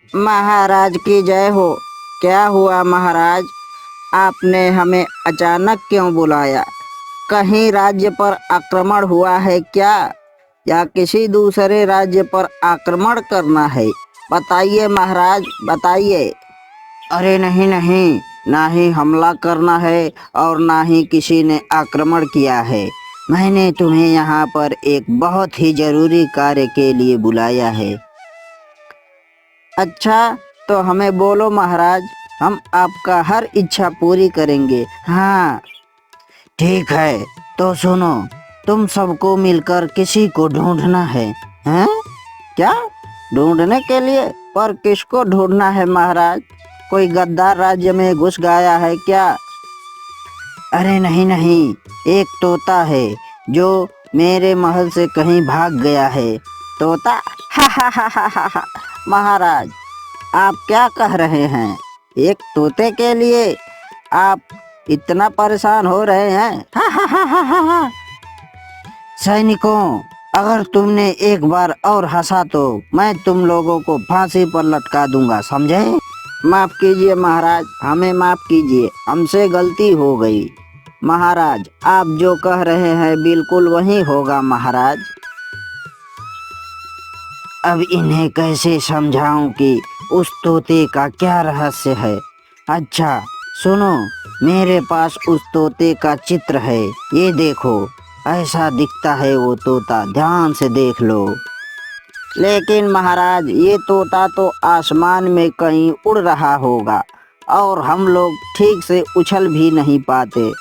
महाराज की जय हो। क्या हुआ महाराज? आपने हमें अचानक क्यों बुलाया? कहीं राज्य पर आक्रमण हुआ है क्या, या किसी दूसरे राज्य पर आक्रमण करना है? बताइए महाराज, बताइए। अरे नहीं नहीं, ना ही हमला करना है और ना ही किसी ने आक्रमण किया है। मैंने तुम्हें यहाँ पर एक बहुत ही जरूरी कार्य के लिए बुलाया है। अच्छा, तो हमें बोलो महाराज, हम आपका हर इच्छा पूरी करेंगे। हाँ ठीक है, तो सुनो, तुम सबको मिलकर किसी को ढूंढना है। हैं? क्या? ढूंढने के लिए? पर किसको ढूंढना है महाराज? कोई गद्दार राज्य में घुस गया है क्या? अरे नहीं नहीं, एक तोता है जो मेरे महल से कहीं भाग गया है। तोता? हा हा हा हा हा हा। महाराज, आप क्या कह रहे हैं? एक तोते के लिए आप इतना परेशान हो रहे हैं? हा हा हा हा हा हा। सैनिकों, अगर तुमने एक बार और हंसा तो मैं तुम लोगों को फांसी पर लटका दूंगा, समझे? माफ कीजिए महाराज, हमें माफ कीजिए, हमसे गलती हो गई। महाराज, आप जो कह रहे हैं बिल्कुल वही होगा महाराज। अब इन्हें कैसे समझाऊं कि उस तोते का क्या रहस्य है? अच्छा सुनो, मेरे पास उस तोते का चित्र है, ये देखो। ऐसा दिखता है वो तोता, ध्यान से देख लो। लेकिन महाराज, ये तोता तो आसमान में कहीं उड़ रहा होगा और हम लोग ठीक से उछल भी नहीं पाते।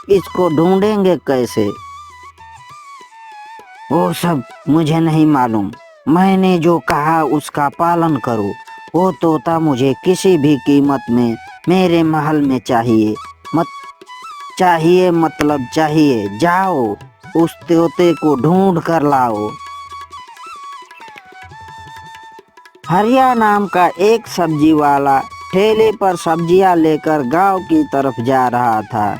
इसको ढूंढेंगे कैसे? वो सब मुझे नहीं मालूम। मैंने जो कहा उसका पालन करो। वो तोता मुझे किसी भी कीमत में मेरे महल में चाहिए। मत चाहिए मतलब चाहिए। जाओ, उस तोते को ढूंढ कर लाओ। हरिया नाम का एक सब्जी वाला ठेले पर सब्जियां लेकर गांव की तरफ जा रहा था।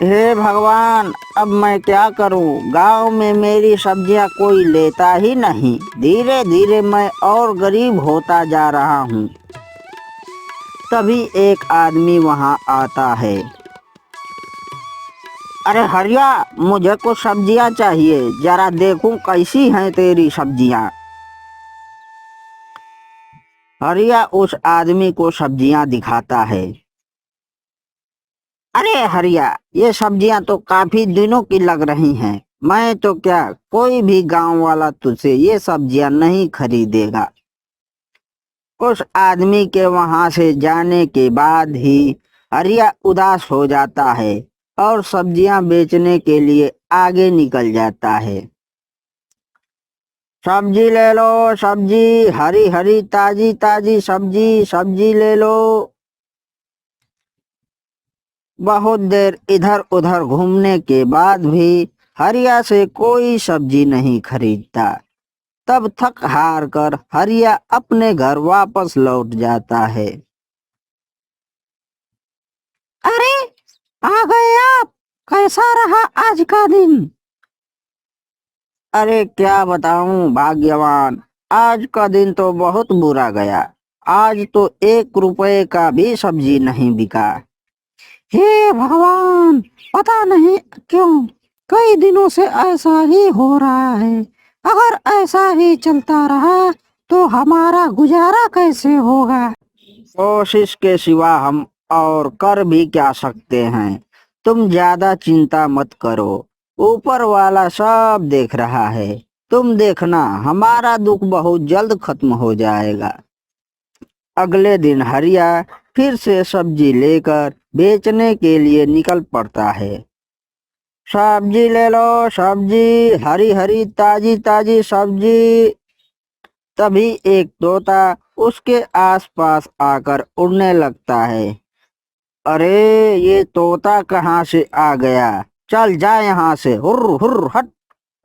हे भगवान, अब मैं क्या करूं? गांव में मेरी सब्जियां कोई लेता ही नहीं। धीरे धीरे मैं और गरीब होता जा रहा हूं। तभी एक आदमी वहां आता है। अरे हरिया, मुझे कुछ सब्जियां चाहिए, जरा देखूं कैसी हैं तेरी सब्जियां। हरिया उस आदमी को सब्जियां दिखाता है। अरे हरिया, ये सब्जियां तो काफी दिनों की लग रही हैं। मैं तो क्या, कोई भी गांव वाला तुझसे ये सब्जियां नहीं खरीदेगा। उस आदमी के वहां से जाने के बाद ही हरिया उदास हो जाता है और सब्जियां बेचने के लिए आगे निकल जाता है। सब्जी ले लो, सब्जी, हरी हरी ताजी ताजी सब्जी, सब्जी ले लो। बहुत देर इधर उधर घूमने के बाद भी हरिया से कोई सब्जी नहीं खरीदता। तब थक हार कर हरिया अपने घर वापस लौट जाता है। अरे, आ गए आप? कैसा रहा आज का दिन? अरे क्या बताऊं भाग्यवान, आज का दिन तो बहुत बुरा गया। आज तो 1 रुपए का भी सब्जी नहीं बिका। हे भगवान, पता नहीं क्यों कई दिनों से ऐसा ही हो रहा है। अगर ऐसा ही चलता रहा तो हमारा गुजारा कैसे होगा? कोशिश के सिवा हम और कर भी क्या सकते हैं? तुम ज्यादा चिंता मत करो, ऊपर वाला सब देख रहा है। तुम देखना, हमारा दुख बहुत जल्द खत्म हो जाएगा। अगले दिन हरिया फिर से सब्जी लेकर बेचने के लिए निकल पड़ता है। सब्जी ले लो, सब्जी, हरी हरी ताजी ताजी सब्जी। तभी एक तोता उसके आसपास आकर उड़ने लगता है। अरे, ये तोता कहाँ से आ गया? चल जा यहाँ से, हुर्र हुर्र हट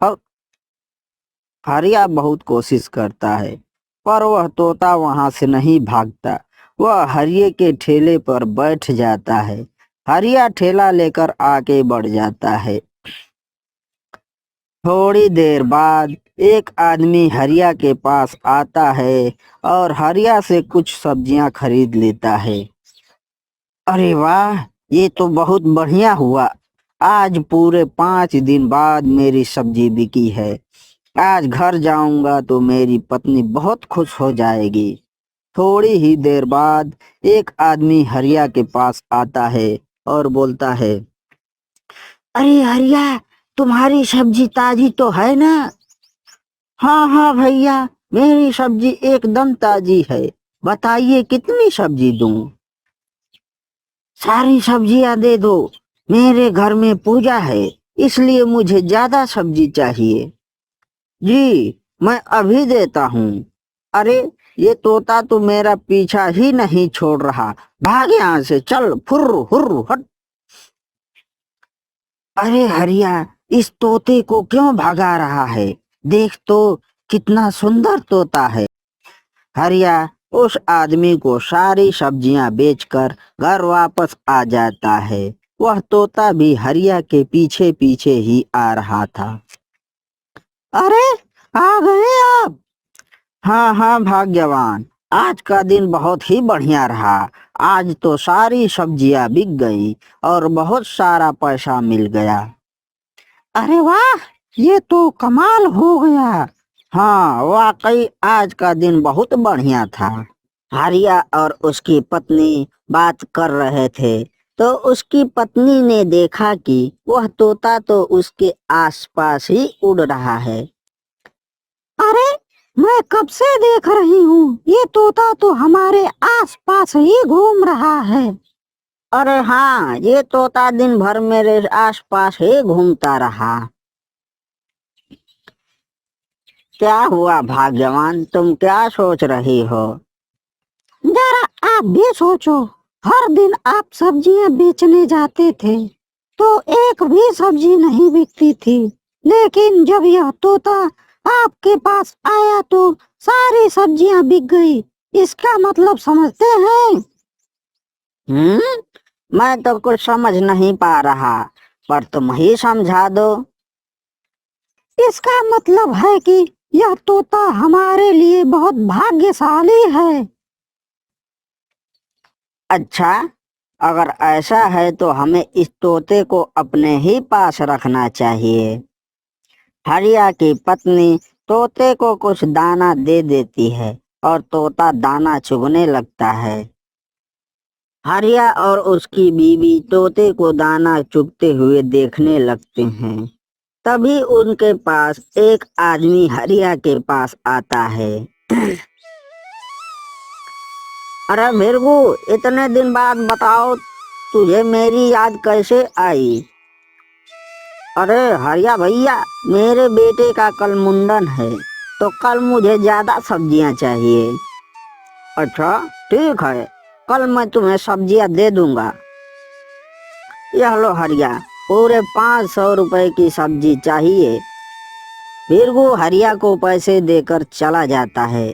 हट। हरिया बहुत कोशिश करता है, पर वह तोता वहां से नहीं भागता। वह हरिये के ठेले पर बैठ जाता है। हरिया ठेला लेकर आगे बढ़ जाता है। थोड़ी देर बाद एक आदमी हरिया के पास आता है और हरिया से कुछ सब्जियां खरीद लेता है। अरे वाह, ये तो बहुत बढ़िया हुआ। आज पूरे 5 दिन बाद मेरी सब्जी बिकी है। आज घर जाऊंगा तो मेरी पत्नी बहुत खुश हो जाएगी। थोड़ी ही देर बाद एक आदमी हरिया के पास आता है और बोलता है, अरे हरिया, तुम्हारी सब्जी ताजी तो है ना? हाँ हाँ भैया, मेरी सब्जी एकदम ताजी है। बताइए कितनी सब्जी दूं? सारी सब्जियां दे दो। मेरे घर में पूजा है, इसलिए मुझे ज्यादा सब्जी चाहिए। जी, मैं अभी देता हूँ। अरे, ये तोता तो मेरा पीछा ही नहीं छोड़ रहा। भाग यहाँ से, चल, फुर्र हुर्र हट। अरे हरिया, इस तोते को क्यों भगा रहा है? देख तो, कितना सुंदर तोता है। हरिया उस आदमी को सारी सब्जियां बेचकर घर वापस आ जाता है। वह तोता भी हरिया के पीछे पीछे ही आ रहा था। अरे, आ गए आप? हाँ हाँ भाग्यवान, आज का दिन बहुत ही बढ़िया रहा। आज तो सारी सब्जियां बिक गई और बहुत सारा पैसा मिल गया। अरे वाह, ये तो कमाल हो गया। हाँ, वाकई आज का दिन बहुत बढ़िया था। हारिया और उसकी पत्नी बात कर रहे थे तो उसकी पत्नी ने देखा कि वह तोता तो उसके आसपास ही उड़ रहा है। अरे, मैं कब से देख रही हूँ, ये तोता तो हमारे आसपास ही घूम रहा है। अरे हाँ, ये तोता दिन भर मेरे आसपास ही घूमता रहा। क्या हुआ भाग्यवान, तुम क्या सोच रही हो? जरा आप भी सोचो, हर दिन आप सब्जियां बेचने जाते थे तो एक भी सब्जी नहीं बिकती थी, लेकिन जब यह तोता आपके पास आया तो सारी सब्जियां बिक गई। इसका मतलब समझते हैं? मैं तो कुछ समझ नहीं पा रहा, पर तुम ही समझा दो। इसका मतलब है कि यह तोता हमारे लिए बहुत भाग्यशाली है। अच्छा, अगर ऐसा है तो हमें इस तोते को अपने ही पास रखना चाहिए। हरिया की पत्नी तोते को कुछ दाना दे देती है और तोता दाना चुगने लगता है। हरिया और उसकी बीवी तोते को दाना चुगते हुए देखने लगते हैं। तभी उनके पास एक आदमी हरिया के पास आता है। अरे मिर्गू, इतने दिन बाद बताओ, तुझे मेरी याद कैसे आई? अरे हरिया भैया, मेरे बेटे का कल मुंडन है तो कल मुझे ज्यादा सब्जियां चाहिए। अच्छा, ठीक है, कल मैं तुम्हें सब्जियां दे दूंगा। यह लो हरिया, पूरे 500 रुपए की सब्जी चाहिए। भीरगू हरिया को पैसे देकर चला जाता है।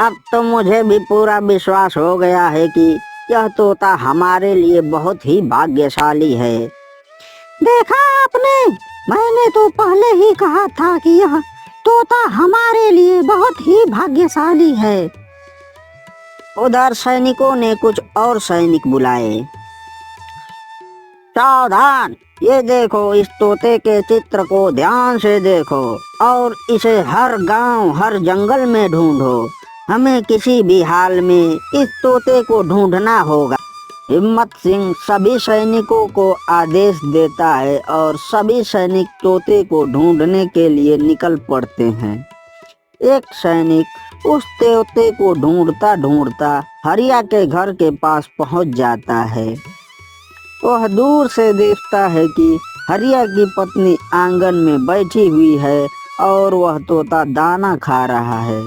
अब तो मुझे भी पूरा विश्वास हो गया है कि यह तोता हमारे लिए बहुत ही भाग्यशाली है। देखा आपने, मैंने तो पहले ही कहा था कि यह तोता हमारे लिए बहुत ही भाग्यशाली है। उधर सैनिकों ने कुछ और सैनिक बुलाए। सावधान, ये देखो, इस तोते के चित्र को ध्यान से देखो और इसे हर गांव, हर जंगल में ढूंढो। हमें किसी भी हाल में इस तोते को ढूंढना होगा। हिम्मत सिंह सभी सैनिकों को आदेश देता है और सभी सैनिक तोते को ढूंढने के लिए निकल पड़ते हैं। एक सैनिक उस तोते को ढूंढता ढूंढता हरिया के घर के पास पहुंच जाता है। वह दूर से देखता है कि हरिया की पत्नी आंगन में बैठी हुई है और वह तोता दाना खा रहा है।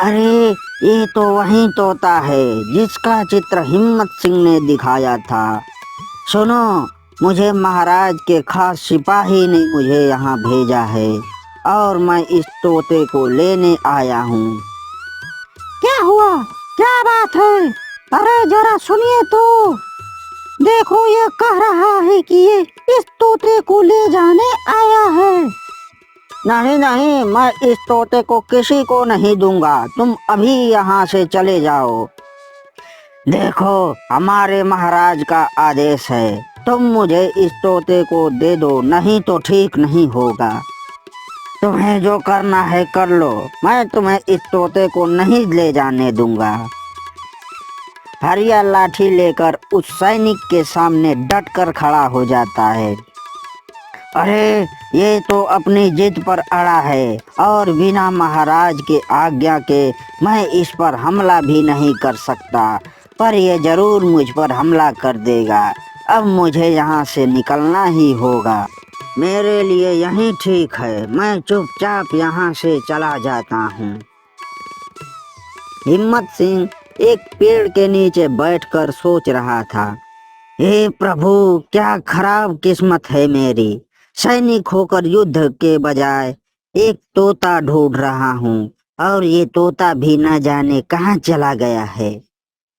अरे, ये तो वही तोता है जिसका चित्र हिम्मत सिंह ने दिखाया था। सुनो, मुझे महाराज के खास सिपाही ने मुझे यहाँ भेजा है और मैं इस तोते को लेने आया हूँ। क्या हुआ? क्या बात है? अरे जरा सुनिए तो। देखो ये कह रहा है कि ये इस तोते को ले जाने आया है। नहीं नहीं, मैं इस तोते को किसी को नहीं दूंगा, तुम अभी यहाँ से चले जाओ। देखो, हमारे महाराज का आदेश है, तुम मुझे इस तोते को दे दो, नहीं तो ठीक नहीं होगा। तुम्हें जो करना है कर लो, मैं तुम्हें इस तोते को नहीं ले जाने दूंगा। हरिया लाठी लेकर उस सैनिक के सामने डट कर खड़ा हो जाता है। अरे ये तो अपनी जिद पर अड़ा है और बिना महाराज के आज्ञा के मैं इस पर हमला भी नहीं कर सकता, पर ये जरूर मुझ पर हमला कर देगा। अब मुझे यहाँ से निकलना ही होगा। मेरे लिए यही ठीक है, मैं चुपचाप यहाँ से चला जाता हूँ। हिम्मत सिंह एक पेड़ के नीचे बैठकर सोच रहा था, हे प्रभु, क्या खराब किस्मत है मेरी। सैनिक होकर युद्ध के बजाय एक तोता ढूंढ रहा हूँ और ये तोता भी न जाने कहाँ चला गया है।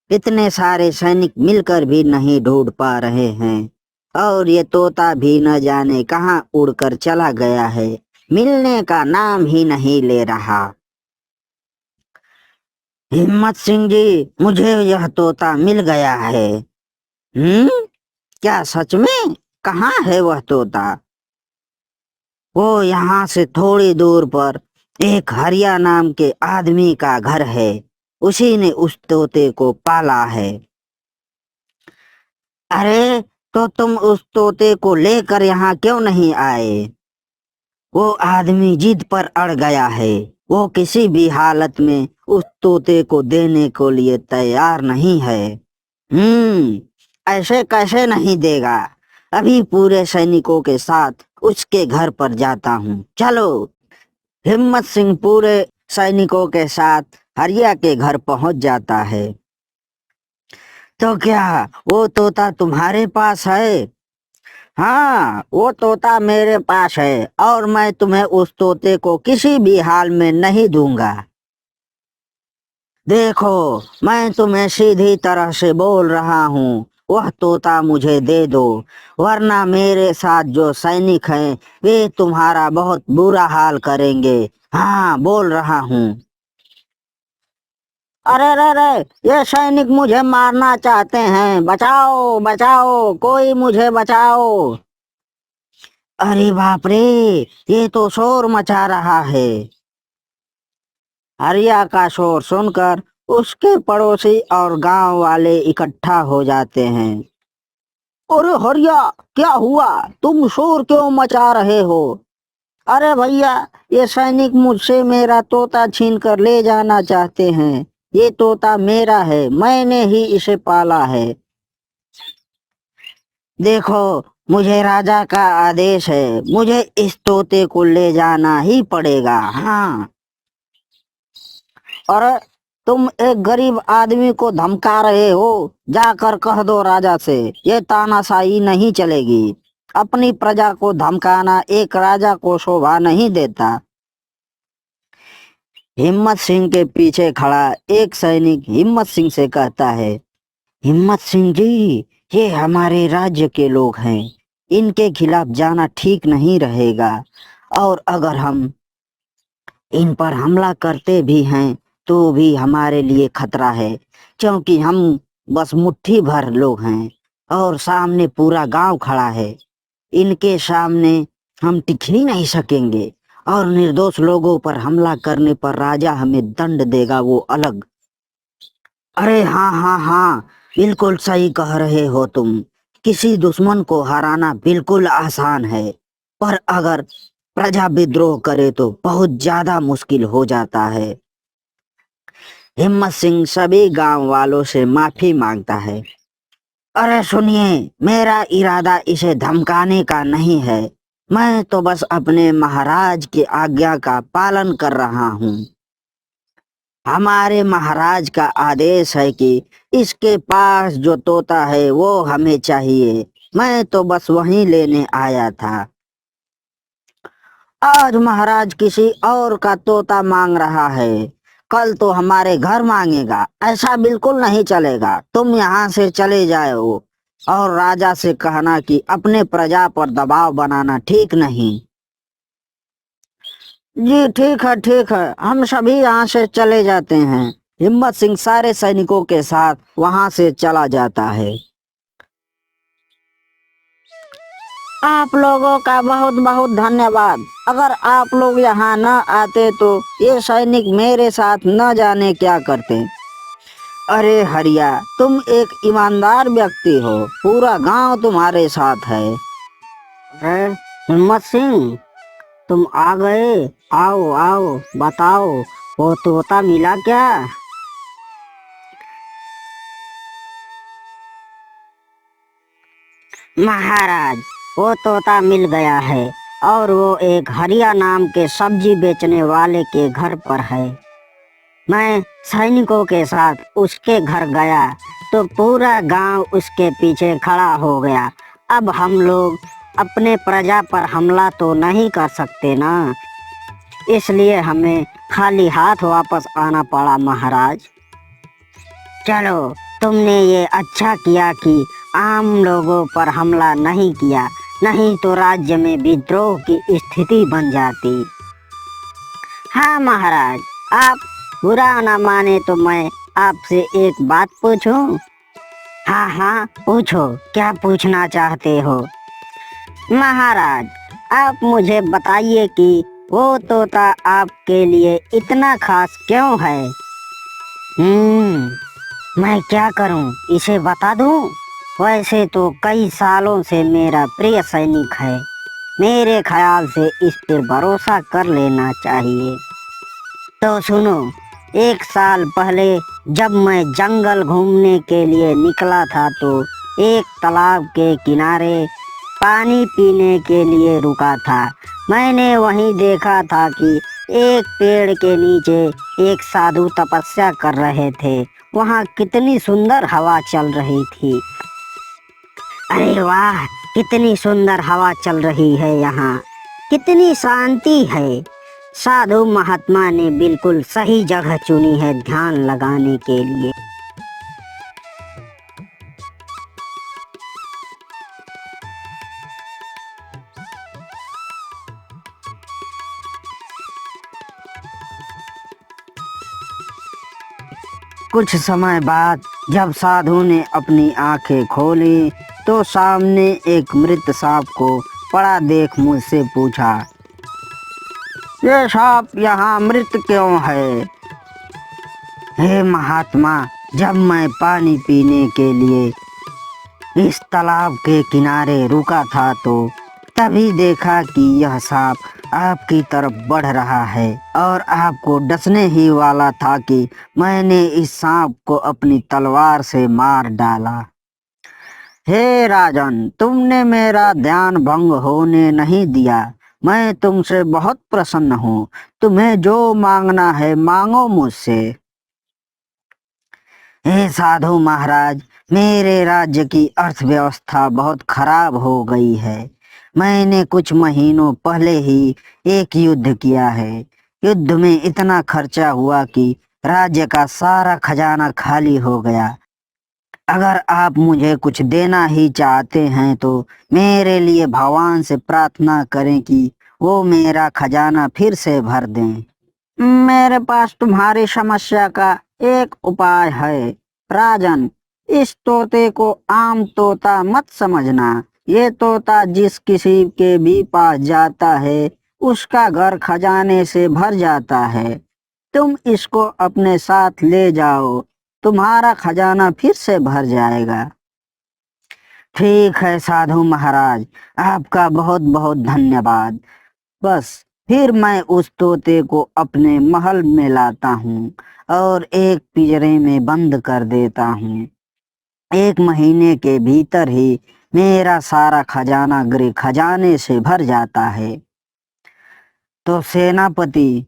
इतने सारे सैनिक मिलकर भी नहीं ढूंढ पा रहे हैं और ये तोता भी न जाने कहाँ उड़कर चला गया है, मिलने का नाम ही नहीं ले रहा। हिम्मत सिंह जी, मुझे यह तोता मिल गया है। क्या सच में? कहाँ है वह तोता? वो यहाँ से थोड़ी दूर पर एक हरिया नाम के आदमी का घर है, उसी ने उस तोते को पाला है। अरे तो तुम उस तोते को लेकर यहाँ क्यों नहीं आए? वो आदमी जिद पर अड़ गया है, वो किसी भी हालत में उस तोते को देने को लिए तैयार नहीं है। ऐसे कैसे नहीं देगा? अभी पूरे सैनिकों के साथ उसके घर पर जाता हूँ, चलो। हिम्मत सिंह पूरे सैनिकों के साथ हरिया के घर पहुंच जाता है। तो क्या वो तोता तुम्हारे पास है? हाँ, वो तोता मेरे पास है और मैं तुम्हें उस तोते को किसी भी हाल में नहीं दूंगा। देखो, मैं तुम्हें सीधी तरह से बोल रहा हूँ, वह तोता मुझे दे दो, वरना मेरे साथ जो सैनिक हैं वे तुम्हारा बहुत बुरा हाल करेंगे। हाँ, बोल रहा हूँ। अरे रे रे, ये सैनिक मुझे मारना चाहते हैं, बचाओ बचाओ, कोई मुझे बचाओ। अरे बाप रे, ये तो शोर मचा रहा है। हरिया का शोर सुनकर उसके पड़ोसी और गांव वाले इकट्ठा हो जाते हैं। अरे हरिया, क्या हुआ? तुम शोर क्यों मचा रहे हो? अरे भैया, ये सैनिक मुझसे मेरा तोता छीन कर ले जाना चाहते हैं। ये तोता मेरा है, मैंने ही इसे पाला है। देखो, मुझे राजा का आदेश है, मुझे इस तोते को ले जाना ही पड़ेगा। हाँ। और तुम एक गरीब आदमी को धमका रहे हो, जाकर कह दो राजा से, ये तानाशाही नहीं चलेगी। अपनी प्रजा को धमकाना एक राजा को शोभा नहीं देता। हिम्मत सिंह के पीछे खड़ा एक सैनिक हिम्मत सिंह से कहता है, हिम्मत सिंह जी, ये हमारे राज्य के लोग हैं, इनके खिलाफ जाना ठीक नहीं रहेगा, और अगर हम इन पर हमला करते भी हैं तो भी हमारे लिए खतरा है, क्योंकि हम बस मुट्ठी भर लोग हैं और सामने पूरा गांव खड़ा है। इनके सामने हम टिक ही नहीं सकेंगे और निर्दोष लोगों पर हमला करने पर राजा हमें दंड देगा, वो अलग। अरे हाँ हाँ हाँ, बिल्कुल सही कह रहे हो तुम। किसी दुश्मन को हराना बिल्कुल आसान है, पर अगर प्रजा विद्रोह करे तो बहुत ज्यादा मुश्किल हो जाता है। हिम्मत सिंह सभी गांव वालों से माफी मांगता है। अरे सुनिए, मेरा इरादा इसे धमकाने का नहीं है, मैं तो बस अपने महाराज की आज्ञा का पालन कर रहा हूँ। हमारे महाराज का आदेश है कि इसके पास जो तोता है वो हमें चाहिए, मैं तो बस वहीं लेने आया था। आज महाराज किसी और का तोता मांग रहा है, कल तो हमारे घर मांगेगा। ऐसा बिल्कुल नहीं चलेगा, तुम यहाँ से चले जाओ। और राजा से कहना कि अपने प्रजा पर दबाव बनाना ठीक नहीं। जी ठीक है, हम सभी यहाँ से चले जाते हैं। हिम्मत सिंह सारे सैनिकों के साथ वहां से चला जाता है। आप लोगों का बहुत बहुत धन्यवाद। अगर आप लोग यहाँ न आते तो ये सैनिक मेरे साथ न जाने क्या करते। अरे हरिया, तुम एक ईमानदार व्यक्ति हो, पूरा गांव तुम्हारे साथ है। अरे हिम्मत सिंह, तुम आ गए। आओ आओ, बताओ, वो तोता मिला क्या? महाराज, वो तोता मिल गया है और वो एक हरिया नाम के सब्जी बेचने वाले के घर पर है। मैं सैनिकों के साथ उसके घर गया तो पूरा गांव उसके पीछे खड़ा हो गया। अब हम लोग अपने प्रजा पर हमला तो नहीं कर सकते ना, इसलिए हमें खाली हाथ वापस आना पड़ा महाराज। चलो, तुमने ये अच्छा किया कि आम लोगों पर हमला नहीं किया, नहीं तो राज्य में विद्रोह की स्थिति बन जाती। हाँ महाराज, आप बुरा न माने तो मैं आपसे एक बात पूछूं? हाँ हाँ, पूछो, क्या पूछना चाहते हो? महाराज, आप मुझे बताइए कि वो तोता आपके लिए इतना खास क्यों है? मैं क्या करूं, इसे बता दूं? वैसे तो कई सालों से मेरा प्रिय सैनिक है, मेरे ख्याल से इस पर भरोसा कर लेना चाहिए। तो सुनो, एक साल पहले जब मैं जंगल घूमने के लिए निकला था तो एक तालाब के किनारे पानी पीने के लिए रुका था। मैंने वहीं देखा था कि एक पेड़ के नीचे एक साधु तपस्या कर रहे थे। वहाँ कितनी सुंदर हवा चल रही थी। अरे वाह, कितनी सुंदर हवा चल रही है यहाँ, कितनी शांति है। साधु महात्मा ने बिल्कुल सही जगह चुनी है ध्यान लगाने के लिए। कुछ समय बाद जब साधु ने अपनी आंखें खोली तो सामने एक मृत सांप को पड़ा देख मुझसे पूछा, ये सांप यहाँ मृत क्यों है? हे महात्मा, जब मैं पानी पीने के लिए इस तालाब के किनारे रुका था तो तभी देखा कि यह सांप आपकी तरफ बढ़ रहा है और आपको डसने ही वाला था कि मैंने इस सांप को अपनी तलवार से मार डाला। हे राजन, तुमने मेरा ध्यान भंग होने नहीं दिया। मैं तुमसे बहुत प्रसन्न हूँ। तुम्हें जो मांगना है मांगो मुझसे। हे साधु महाराज, मेरे राज्य की अर्थव्यवस्था बहुत खराब हो गई है। मैंने कुछ महीनों पहले ही एक युद्ध किया है। युद्ध में इतना खर्चा हुआ कि राज्य का सारा खजाना खाली हो गया। अगर आप मुझे कुछ देना ही चाहते हैं तो मेरे लिए भगवान से प्रार्थना करें कि वो मेरा खजाना फिर से भर दें। मेरे पास तुम्हारी समस्या का एक उपाय है। राजन, इस तोते को आम तोता मत समझना। ये तोता जिस किसी के भी पास जाता है उसका घर खजाने से भर जाता है। तुम इसको अपने साथ ले जाओ, तुम्हारा खजाना फिर से भर जाएगा। ठीक है साधु महाराज, आपका बहुत बहुत धन्यवाद। बस फिर मैं उस तोते को अपने महल में लाता हूँ और एक पिंजरे में बंद कर देता हूँ। 1 महीने के भीतर ही मेरा सारा खजाना गृह खजाने से भर जाता है। तो सेनापति,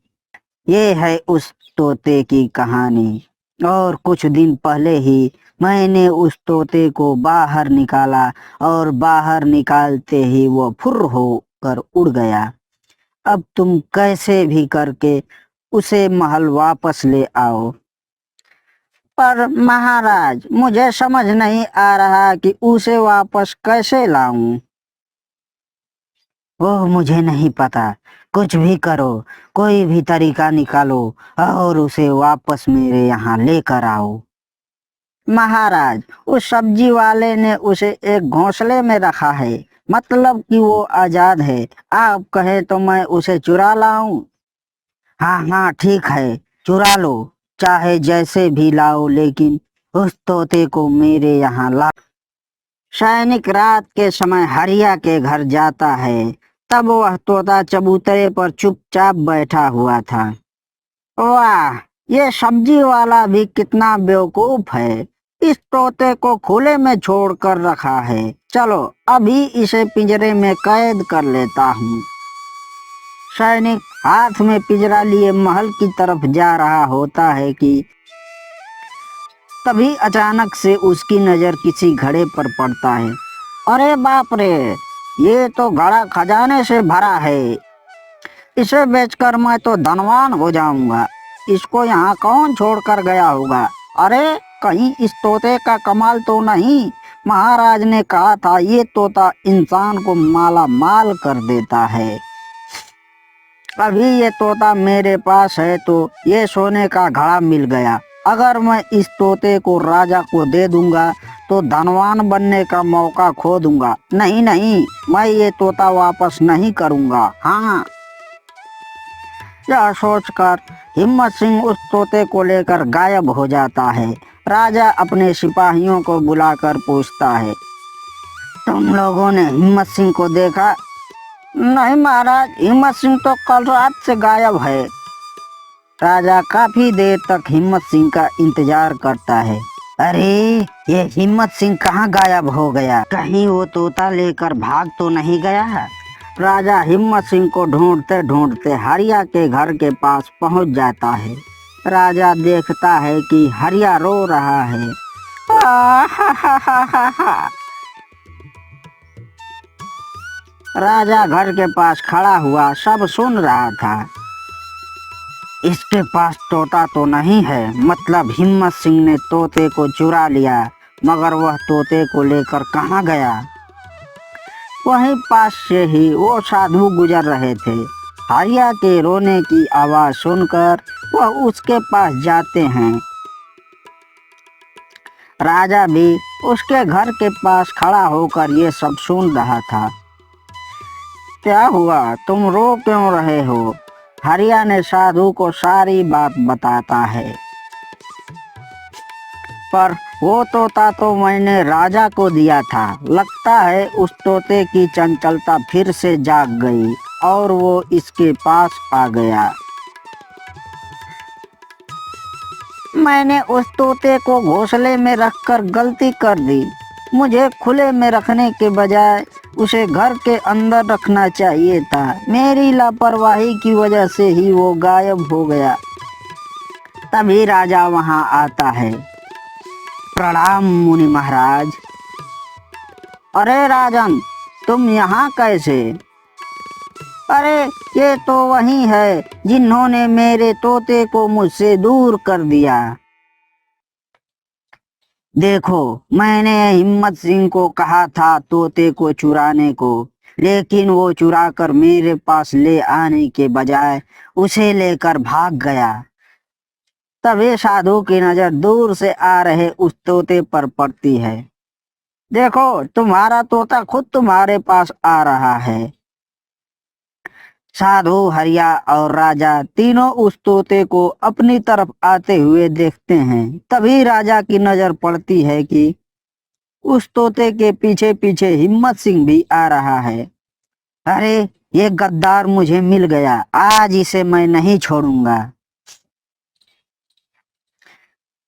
ये है उस तोते की कहानी। और कुछ दिन पहले ही मैंने उस तोते को बाहर निकाला और बाहर निकालते ही वो फुर्र होकर उड़ गया। अब तुम कैसे भी करके उसे महल वापस ले आओ। पर महाराज मुझे समझ नहीं आ रहा कि उसे वापस कैसे लाऊं। ओह मुझे नहीं पता, कुछ भी करो, कोई भी तरीका निकालो और उसे वापस मेरे यहाँ लेकर आओ। महाराज उस सब्जी वाले ने उसे एक घोंसले में रखा है, मतलब कि वो आजाद है। आप कहे तो मैं उसे चुरा लाऊं। हाँ हाँ ठीक है, चुरा लो, चाहे जैसे भी लाओ, लेकिन उस तोते को मेरे यहाँ ला। सैनिक रात के समय हरिया के घर जाता है। तब वह तोता चबूतरे पर चुपचाप बैठा हुआ था। वाह, ये सब्जी वाला भी कितना बेवकूफ है, इस तोते को खुले में छोड़कर रखा है। चलो अभी इसे पिंजरे में कैद कर लेता हूँ। सैनिक हाथ में पिंजरा लिए महल की तरफ जा रहा होता है कि तभी अचानक से उसकी नजर किसी घड़े पर पड़ता है। अरे बाप रे, ये तो घड़ा खजाने से भरा है। इसे बेचकर मैं तो धनवान हो जाऊंगा। इसको यहाँ कौन छोड़कर गया होगा? अरे कहीं इस तोते का कमाल तो नहीं? महाराज ने कहा था ये तोता इंसान को माला माल कर देता है। अभी ये तोता मेरे पास है तो ये सोने का घड़ा मिल गया। अगर मैं इस तोते को राजा को दे दूंगा तो धनवान बनने का मौका खो दूंगा। नहीं नहीं, मैं ये तोता वापस नहीं करूंगा। हाँ, यह सोचकर हिम्मत सिंह उस तोते को लेकर गायब हो जाता है। राजा अपने सिपाहियों को बुलाकर पूछता है, तुम लोगों ने हिम्मत सिंह को देखा? नहीं महाराज, हिम्मत सिंह तो कल रात से गायब है। राजा काफी देर तक हिम्मत सिंह का इंतजार करता है। अरे ये हिम्मत सिंह कहाँ गायब हो गया? कहीं वो तोता लेकर भाग तो नहीं गया? राजा हिम्मत सिंह को ढूंढते ढूंढते हरिया के घर के पास पहुंच जाता है। राजा देखता है कि हरिया रो रहा है। हा हा हा हा हा। राजा घर के पास खड़ा हुआ सब सुन रहा था। इसके पास तोता तो नहीं है, मतलब हिम्मत सिंह ने तोते को चुरा लिया, मगर वह तोते को लेकर कहाँ गया? वहीं पास से ही वो साधु गुजर रहे थे। हरिया के रोने की आवाज सुनकर वह उसके पास जाते हैं। राजा भी उसके घर के पास खड़ा होकर ये सब सुन रहा था। क्या हुआ, तुम रो क्यों रहे हो? हरिया ने साधु को सारी बात बताता है। पर वो तोता तो मैंने राजा को दिया था। लगता है उस तोते की चंचलता फिर से जाग गई और वो इसके पास आ गया। मैंने उस तोते को घोंसले में रखकर गलती कर दी। मुझे खुले में रखने के बजाय उसे घर के अंदर रखना चाहिए था। मेरी लापरवाही की वजह से ही वो गायब हो गया। तभी राजा वहां आता है। प्रणाम मुनि महाराज। अरे राजन, तुम यहाँ कैसे? अरे ये तो वही है जिन्होंने मेरे तोते को मुझसे दूर कर दिया। देखो, मैंने हिम्मत सिंह को कहा था तोते को चुराने को, लेकिन वो चुरा कर मेरे पास ले आने के बजाय उसे लेकर भाग गया। तभी साधु की नजर दूर से आ रहे उस तोते पर पड़ती है। देखो, तुम्हारा तोता खुद तुम्हारे पास आ रहा है। साधु, हरिया और राजा तीनों उस तोते को अपनी तरफ आते हुए देखते हैं। तभी राजा की नजर पड़ती है कि उस तोते के पीछे पीछे हिम्मत सिंह भी आ रहा है। अरे ये गद्दार मुझे मिल गया, आज इसे मैं नहीं छोड़ूंगा।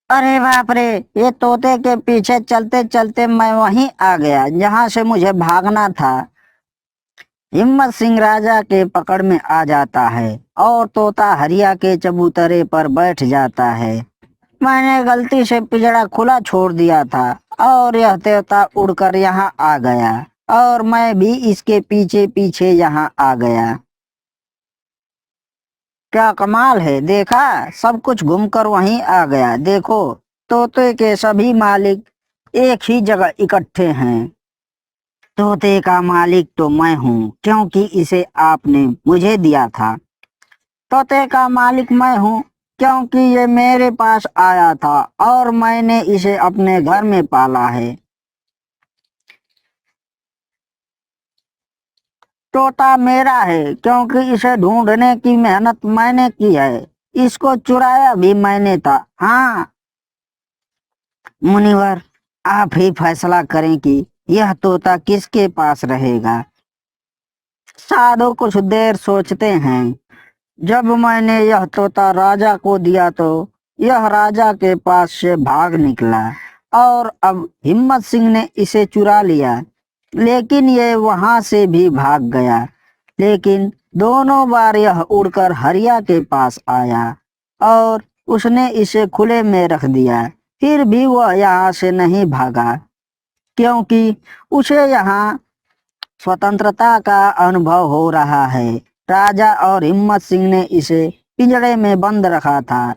अरे बाप रे, ये तोते के पीछे चलते चलते मैं वहीं आ गया जहां से मुझे भागना था। हिम्मत सिंह राजा के पकड़ में आ जाता है और तोता हरिया के चबूतरे पर बैठ जाता है। मैंने गलती से पिंजरा खुला छोड़ दिया था और यह तोता उड़कर यहाँ आ गया और मैं भी इसके पीछे पीछे यहाँ आ गया। क्या कमाल है, देखा, सब कुछ घूमकर वहीं आ गया। देखो, तोते के सभी मालिक एक ही जगह इकट्ठे हैं। तोते का मालिक तो मैं हूँ, क्योंकि इसे आपने मुझे दिया था। तोते का मालिक मैं हूँ, क्योंकि ये मेरे पास आया था और मैंने इसे अपने घर में पाला है। तोता मेरा है, क्योंकि इसे ढूंढने की मेहनत मैंने की है। इसको चुराया भी मैंने था। हाँ मुनिवर, आप ही फैसला करें कि यह तोता किसके पास रहेगा। साधु कुछ देर सोचते हैं। जब मैंने यह तोता राजा को दिया तो यह राजा के पास से भाग निकला और अब हिम्मत सिंह ने इसे चुरा लिया, लेकिन ये वहां से भी भाग गया। लेकिन दोनों बार यह उड़कर हरिया के पास आया और उसने इसे खुले में रख दिया। फिर भी वह यहाँ से नहीं भागा, क्योंकि उसे यहाँ स्वतंत्रता का अनुभव हो रहा है। राजा और हिम्मत सिंह ने इसे पिंजरे में बंद रखा था,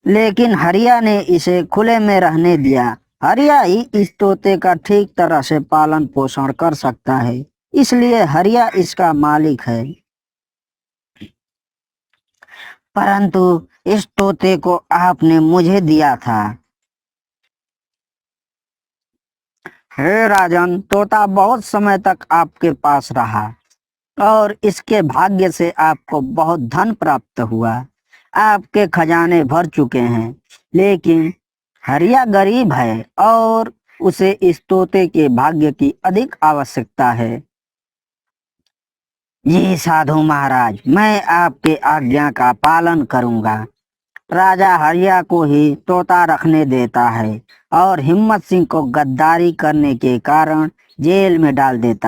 लेकिन हरिया ने इसे खुले में रहने दिया। हरिया ही इस तोते का ठीक तरह से पालन पोषण कर सकता है, इसलिए हरिया इसका मालिक है। परंतु इस तोते को आपने मुझे दिया था। हे राजन, तोता बहुत समय तक आपके पास रहा और इसके भाग्य से आपको बहुत धन प्राप्त हुआ। आपके खजाने भर चुके हैं, लेकिन हरिया गरीब है और उसे इस तोते के भाग्य की अधिक आवश्यकता है। जी साधु महाराज, मैं आपके आज्ञा का पालन करूंगा। राजा हरिया को ही तोता रखने देता है और हिम्मत सिंह को गद्दारी करने के कारण जेल में डाल देता है।